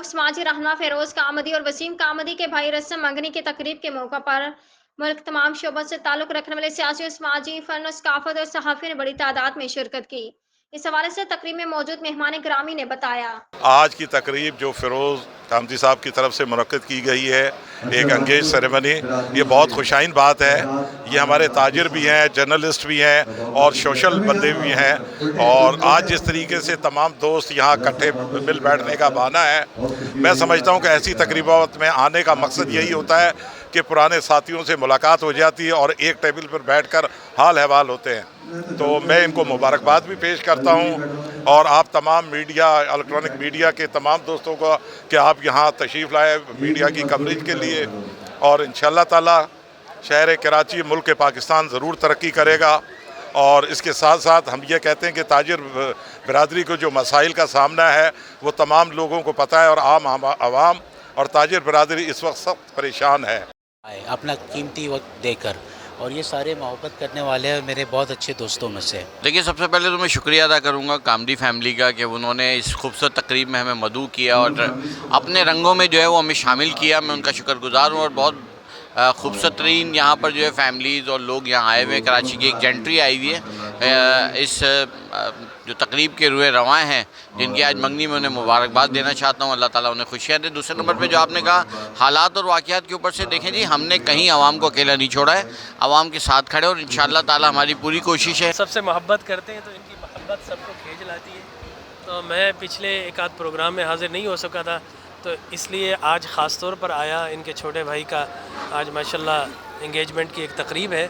समाजी रहनुमा फेरोज कामदी और वसीम कामदी के भाई रस्म मंगनी की तकरीब के मौका पर मुल्क तमाम शोबों से ताल्लुक रखने वाले सियासी और समाजी फन सकाफत और सहाफ़ी ने बड़ी तादाद में शिरकत की। इस हवाले से तकरीब में मौजूद मेहमान ग्रामी ने बताया। आज की तकरीब जो फिरोज़ कामदी साहब की तरफ से मुनक्किद की गई है, एक अंगेज सेरेमनी, ये बहुत खुशाइन बात है। ये हमारे ताजिर भी हैं, जर्नलिस्ट भी हैं और सोशल बंदे भी हैं। और आज जिस तरीके से तमाम दोस्त यहाँ इकट्ठे मिल बैठने का बहाना है, मैं समझता हूँ कि ऐसी तकरीबात में आने का मकसद यही होता है कि पुराने साथियों से मुलाकात हो जाती है और एक टेबल पर बैठकर हाल अहवाल होते हैं। तो मैं इनको मुबारकबाद भी पेश करता हूँ और आप तमाम मीडिया, इलेक्ट्रॉनिक मीडिया के तमाम दोस्तों को कि आप यहाँ तशरीफ़ लाए मीडिया की कवरेज के लिए। और इंशाअल्लाह ताला शहर कराची मुल्क पाकिस्तान ज़रूर तरक्की करेगा। और इसके साथ साथ हम ये कहते हैं कि ताजिर बिरादरी को जो मसाइल का सामना है वो तमाम लोगों को पता है और आम आवाम और ताजिर बिरादरी इस वक्त सख्त परेशान है अपना कीमती वक्त देकर, और ये सारे मोहब्बत करने वाले हैं मेरे बहुत अच्छे दोस्तों में से। देखिए, सबसे पहले तो मैं शुक्रिया अदा करूँगा कामदी फैमिली का कि उन्होंने इस खूबसूरत तकरीब में हमें मदऊ किया और अपने रंगों में जो है वो हमें शामिल किया। मैं उनका शुक्रगुजार हूँ और बहुत खूबसूरत तरीन यहाँ पर जो है फैमिलीज़ और लोग यहाँ आए हुए हैं। कराची की एक जेंट्री आई हुई है इस जो तकरीब के रुए रवाँ हैं, जिनकी आज मंगनी में उन्हें मुबारकबाद देना चाहता हूँ। अल्लाह ताला उन्हें खुशियाँ दे। दूसरे नंबर पे जो आपने कहा हालात और वाक़यात के ऊपर से देखें जी, हमने कहीं आवाम को अकेला नहीं छोड़ा है, आवाम के साथ खड़े और इंशाअल्लाह ताला हमारी पूरी कोशिश है। सबसे मोहब्बत करते हैं तो इनकी मोहब्बत सबको खींच लाती है। तो मैं पिछले एक आध प्रोग्राम में हाज़िर नहीं हो सका था, तो इसलिए आज ख़ास तौर पर आया। इनके छोटे भाई का आज माशाल्लाह इंगेजमेंट की एक तकरीब है,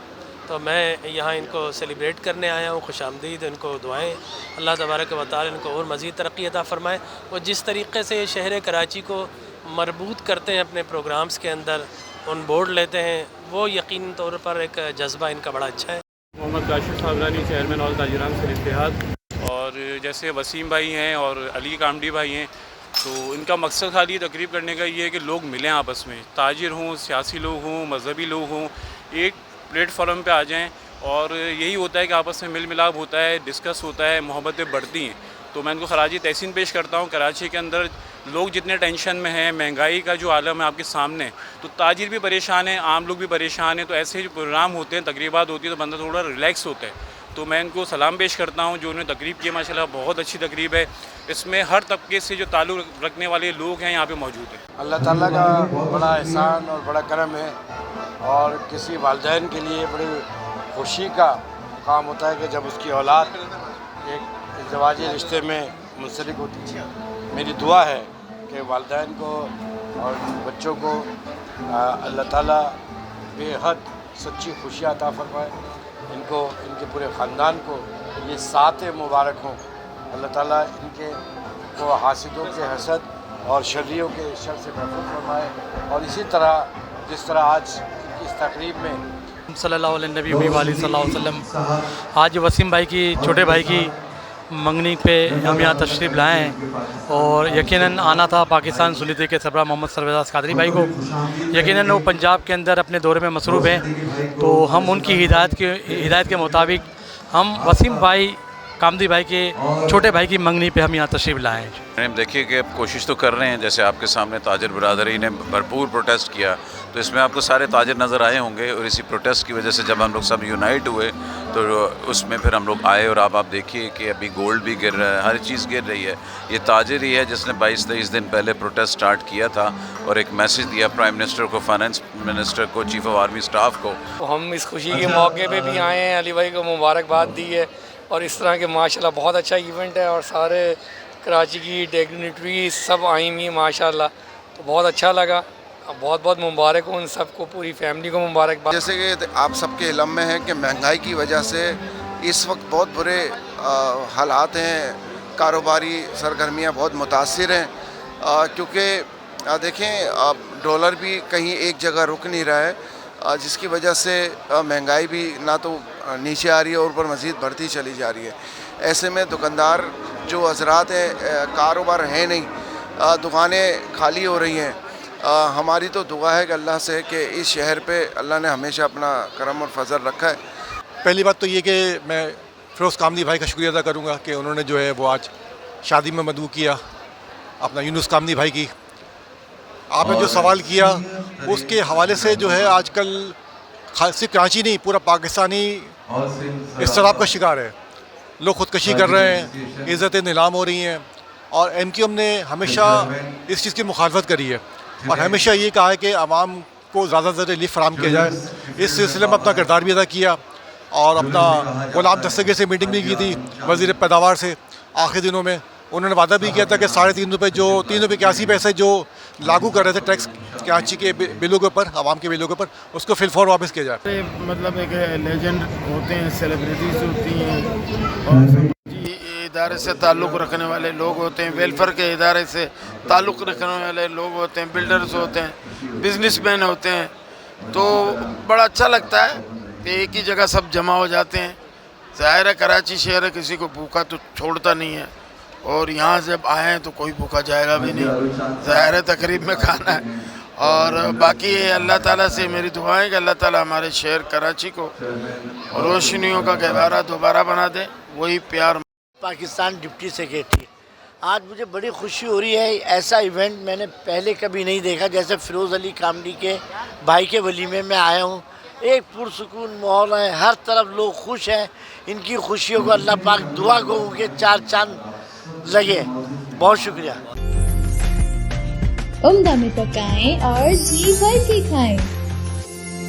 तो मैं यहाँ इनको सेलिब्रेट करने आया हूँ। खुशामदीद, इनको दुआएं अल्लाह तबारक व तआला इनको और मज़ीद तरक्की अता फ़रमाए। और जिस तरीक़े से शहर कराची को मरबूत करते हैं अपने प्रोग्राम्स के अंदर, ऑन बोर्ड लेते हैं, वो यकीन तौर पर एक जज्बा इनका बड़ा अच्छा है। मोहम्मद काशिफ साहबानी, चेयरमैन ऑल ताजिरान शरीफ इत्तेहाद। और जैसे वसीम भाई हैं और अली कामडी भाई हैं, तो इनका मकसद खाली तकरीब करने का ये है कि लोग मिलें आपस में, ताजिर हों, सियासी लोग हों, मजहबी लोग हों, एक प्लेटफॉर्म पे आ जाएं। और यही होता है कि आपस में मिल मिलाप होता है, डिस्कस होता है, मोहब्बतें बढ़ती हैं। तो मैं इनको खराजी तहसीन पेश करता हूँ। कराची के अंदर लोग जितने टेंशन में हैं, महंगाई का जो आलम है आपके सामने, तो ताजिर भी परेशान हैं, आम लोग भी परेशान हैं। तो ऐसे जो प्रोग्राम होते हैं, तकरीबात होती है, तो बंदा थोड़ा रिलैक्स होता है। तो मैं इनको सलाम पेश करता हूँ जो उन्होंने तकरीब की। माशाल्लाह बहुत अच्छी तकरीब है। इसमें हर तबके से जो ताल्लुक़ रखने वाले लोग हैं यहाँ पे मौजूद हैं। अल्लाह ताला का बड़ा एहसान और बड़ा करम है। और किसी वालिदैन के लिए बड़ी खुशी का काम होता है कि जब उसकी औलाद एक इज़्दिवाजी रिश्ते में मुंसलिक होती है। मेरी दुआ है कि वालिदैन को और बच्चों को अल्लाह ताला बेहद सच्ची खुशियाँ अता फरमाए। इनको, इनके पूरे ख़ानदान को ये सात मुबारक हों। अल्लाह ताला इनके को हासिदों के हसद और शर्रियों के शर से महफूज़ फरमाए। और इसी तरह जिस तरह आज इस तकरीब में सल्लल्लाहु अलैहि वसल्लम आज वसीम भाई की, छोटे भाई की मंगनी पे हम यहाँ तशरीफ़ लाए हैं। और यकीनन आना था पाकिस्तान सुन्नी तहरीक के सरबराह मोहम्मद सरफराज कादरी भाई को। यकीनन वो पंजाब के अंदर अपने दौरे में मसरूफ़ हैं, तो हम उनकी हिदायत के मुताबिक हम वसीम भाई कामदी भाई के छोटे भाई की मंगनी पे हम यहाँ तशरीफ़ लाए हैं। देखिए कि अब कोशिश तो कर रहे हैं, जैसे आपके सामने ताजिर बिरादरी ने भरपूर प्रोटेस्ट किया, तो इसमें आपको सारे ताजिर नज़र आए होंगे। और इसी प्रोटेस्ट की वजह से जब हम लोग सब यूनाइट हुए तो उसमें फिर हम लोग आए। और अब आप देखिए कि अभी गोल्ड भी गिर रहा है, हर चीज़ गिर रही है। ये ताजिर ही है जिसने 22-23 दिन पहले प्रोटेस्ट स्टार्ट किया था और एक मैसेज दिया प्राइम मिनिस्टर को, फाइनेंस मिनिस्टर को, चीफ ऑफ आर्मी स्टाफ को। तो हम इस खुशी के मौके पर भी आए हैं, अली भाई को मुबारकबाद दी है। और इस तरह के माशाल्लाह बहुत अच्छा इवेंट है और सारे कराची की डिग्निटरी सब आई हुई माशाल्लाह, तो बहुत अच्छा लगा। बहुत बहुत मुबारक हो उन सबको, पूरी फैमिली को मुबारकबाद। जैसे कि आप सबके इल्म में है कि महंगाई की वजह से इस वक्त बहुत बुरे हालात हैं, कारोबारी सरगर्मियाँ बहुत मुतासिर हैं। क्योंकि देखें डॉलर भी कहीं एक जगह रुक नहीं रहा है, जिसकी वजह से महंगाई भी ना तो नीचे आ रही है और ऊपर मज़ीद बढ़ती चली जा रही है। ऐसे में दुकानदार जो हजरात हैं, कारोबार है नहीं, दुकानें खाली हो रही हैं। हमारी तो दुआ है कि अल्लाह से कि इस शहर पे अल्लाह ने हमेशा अपना करम और फजल रखा है। पहली बात तो ये कि मैं फिरोज़ कामदी भाई का शुक्रिया अदा करूँगा कि उन्होंने जो है वो आज शादी में मदऊ किया अपना यूनुस कामदी भाई की। آپ نے جو سوال کیا اس کے حوالے سے جو ہے آج کل صرف کراچی نہیں پورا پاکستانی اضطراب کا شکار ہے. لوگ خودکشی کر رہے ہیں, عزتیں نیلام ہو رہی ہیں, اور ایم کیو ایم نے ہمیشہ اس چیز کی مخالفت کری ہے اور ہمیشہ یہ کہا ہے کہ عوام کو زیادہ سے زیادہ ریلیف فراہم کیا جائے. اس سلسلے میں اپنا کردار بھی ادا کیا اور اپنا غلام دستگیر سے میٹنگ بھی کی تھی, وزیر پیداوار سے آخری دنوں میں. انہوں نے وعدہ بھی کیا تھا کہ 3.5 روپے جو 3.81 جو لاگو کر رہے تھے ٹیکس کراچی کے بلوں کے اوپر, عوام کے بلوں کے اوپر, اس کو فی الفور واپس کیا جائے. مطلب ایک لیجنڈ ہوتے ہیں, سیلیبریٹیز ہوتی ہیں اور ادارے سے تعلق رکھنے والے لوگ ہوتے ہیں, ویلفیئر کے ادارے سے تعلق رکھنے والے لوگ ہوتے ہیں, بلڈرز ہوتے ہیں, بزنس مین ہوتے ہیں. تو بڑا اچھا لگتا ہے کہ ایک ہی جگہ سب جمع ہو جاتے ہیں. ظاہر ہے کراچی شہر ہے, کسی کو بھوکا تو چھوڑتا نہیں ہے, اور یہاں جب آئے ہیں تو کوئی بھوکا جائے گا بھی نہیں. ظاہر ہے تقریب میں کھانا ہے. اور باقی اللہ تعالیٰ سے میری دعائیں کہ اللہ تعالیٰ ہمارے شہر کراچی کو روشنیوں کا گہوارہ دوبارہ بنا دے. وہی پیار. پاکستان ڈپٹی سیکریٹری, آج مجھے بڑی خوشی ہو رہی ہے. ایسا ایونٹ میں نے پہلے کبھی نہیں دیکھا. جیسے فیروز علی کامڈی کے بھائی کے ولیمے میں آیا ہوں, ایک پرسکون ماحول ہے, ہر طرف لوگ خوش ہیں. ان کی خوشیوں کو اللہ پاک دعا کو کہ 4 چاند لگے. بہت شکریہ. عمدہ میں پکائیں اور جی بھر کے کھائیں.